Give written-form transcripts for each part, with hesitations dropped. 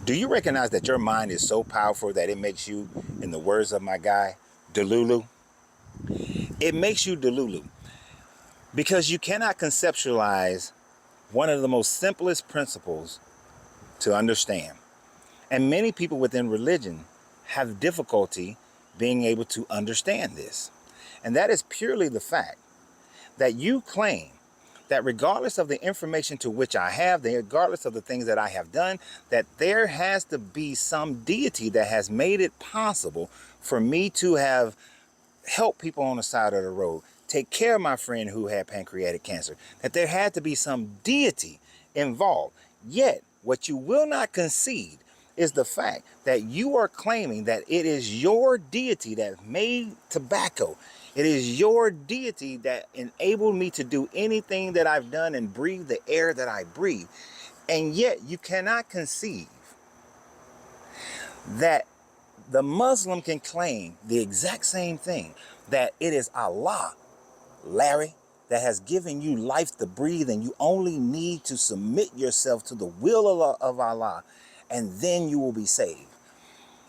Do you recognize that your mind is so powerful that it makes you, in the words of my guy, Delulu? It makes you Delulu because you cannot conceptualize one of the most simplest principles to understand. And many people within religion have difficulty being able to understand this. And that is purely the fact that you claim that regardless of the information to which I have, regardless of the things that I have done, that there has to be some deity that has made it possible for me to have helped people on the side of the road, take care of my friend who had pancreatic cancer, that there had to be some deity involved. Yet, what you will not concede is the fact that you are claiming that it is your deity that made tobacco. It is your deity that enabled me to do anything that I've done and breathe the air that I breathe. And yet you cannot conceive that the Muslim can claim the exact same thing, that it is Allah, Larry, that has given you life to breathe, and you only need to submit yourself to the will of Allah, and then you will be saved.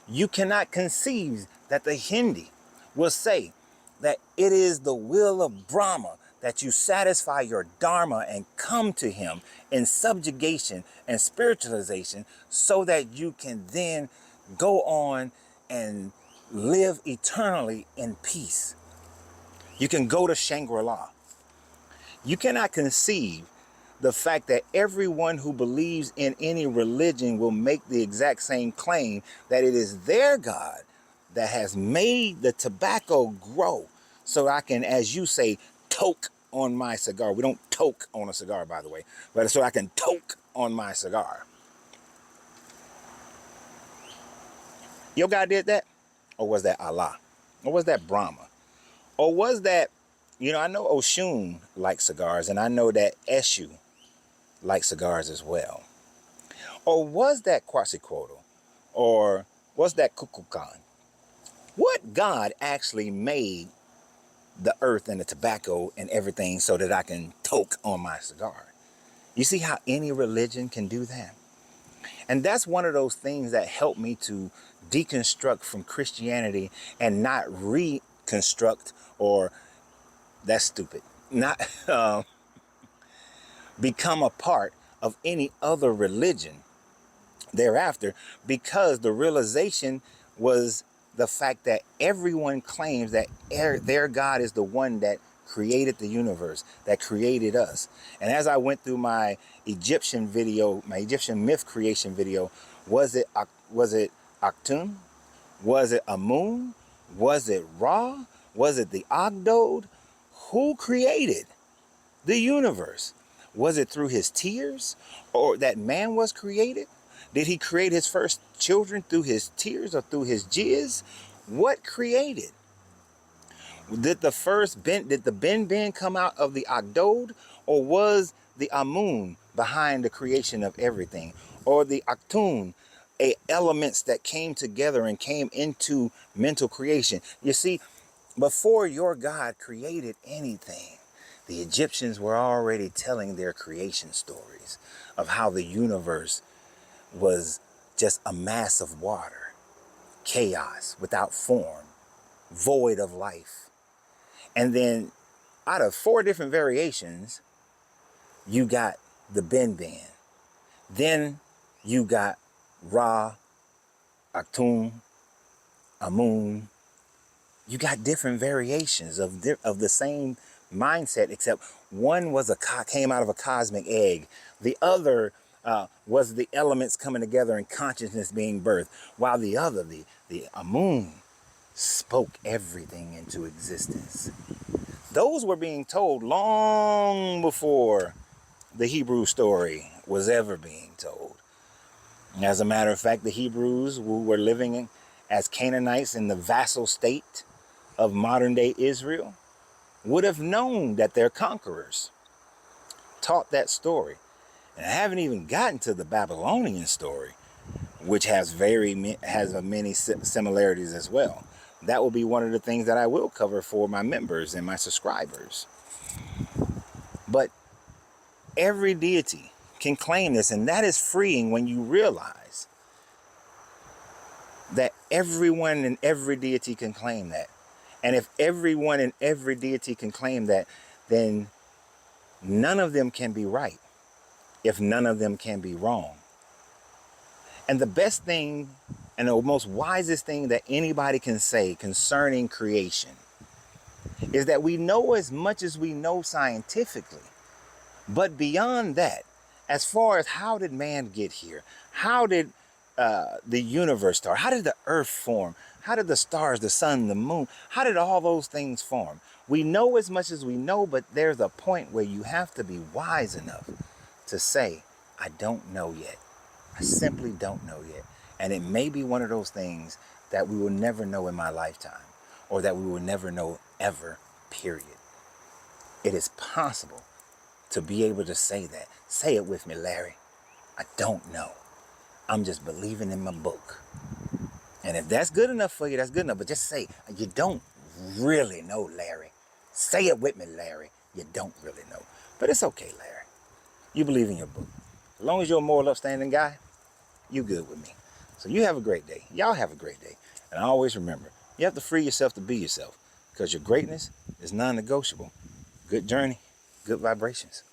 You cannot conceive that the Hindi will say that it is the will of Brahma that you satisfy your dharma and come to him in subjugation and spiritualization so that you can then go on and live eternally in peace. You can go to Shangri-La. You cannot conceive the fact that everyone who believes in any religion will make the exact same claim that it is their God that has made the tobacco grow so I can, as you say, toke on my cigar. We don't toke on a cigar, by the way, but so I can toke on my cigar. Your God did that? Or was that Allah? Or was that Brahma? Or was that, I know Oshun likes cigars, and I know that Eshu likes cigars as well. Or was that Quetzalcoatl? Or was that Kukulkan? What God actually made the earth and the tobacco and everything so that I can toke on my cigar? You see how any religion can do that? And that's one of those things that helped me to deconstruct from Christianity and not reconstruct, or that's stupid, not become a part of any other religion thereafter, because the realization was the fact that everyone claims that their God is the one that created the universe, that created us. And as I went through my Egyptian video, my Egyptian myth creation video, was it Aktun? Was it Amun? Was it Ra? Was it the Ogdod? Who created the universe? Was it through his tears, or that man was created? Did he create his first children through his tears or through his jizz? What created? Did the Ben come out of the Ogdod, or was the Amun behind the creation of everything? Or the Aktun, elements that came together and came into mental creation? You see, before your God created anything, the Egyptians were already telling their creation stories of how the universe was just a mass of water, chaos without form, void of life. And then out of 4 different variations, you got the Ben. Then you got Ra, Aktun, Amun. You got different variations of the same mindset, except one came out of a cosmic egg. The other was the elements coming together and consciousness being birthed, while the other, the Amun, spoke everything into existence. Those were being told long before the Hebrew story was ever being told. As a matter of fact, the Hebrews, who were living as Canaanites in the vassal state of modern day Israel, would have known that their conquerors taught that story. And I haven't even gotten to the Babylonian story, which has many similarities as well. That will be one of the things that I will cover for my members and my subscribers. But every deity can claim this, and that is freeing when you realize that everyone and every deity can claim that. And if everyone and every deity can claim that, then none of them can be right if none of them can be wrong. And the best thing and the most wisest thing that anybody can say concerning creation is that we know as much as we know scientifically. But beyond that, as far as how did man get here? How did the universe start? How did the earth form? How did the stars, the sun, the moon, how did all those things form? We know as much as we know, but there's a point where you have to be wise enough to say, I don't know yet. I simply don't know yet. And it may be one of those things that we will never know in my lifetime, or that we will never know ever, period. It is possible to be able to say that. Say it with me, Larry. I don't know. I'm just believing in my book. And if that's good enough for you, that's good enough. But just say, you don't really know, Larry. Say it with me, Larry. You don't really know. But it's okay, Larry. You believe in your book. As long as you're a moral, upstanding guy, you good with me. So you have a great day. Y'all have a great day. And always remember, you have to free yourself to be yourself, because your greatness is non-negotiable. Good journey, good vibrations.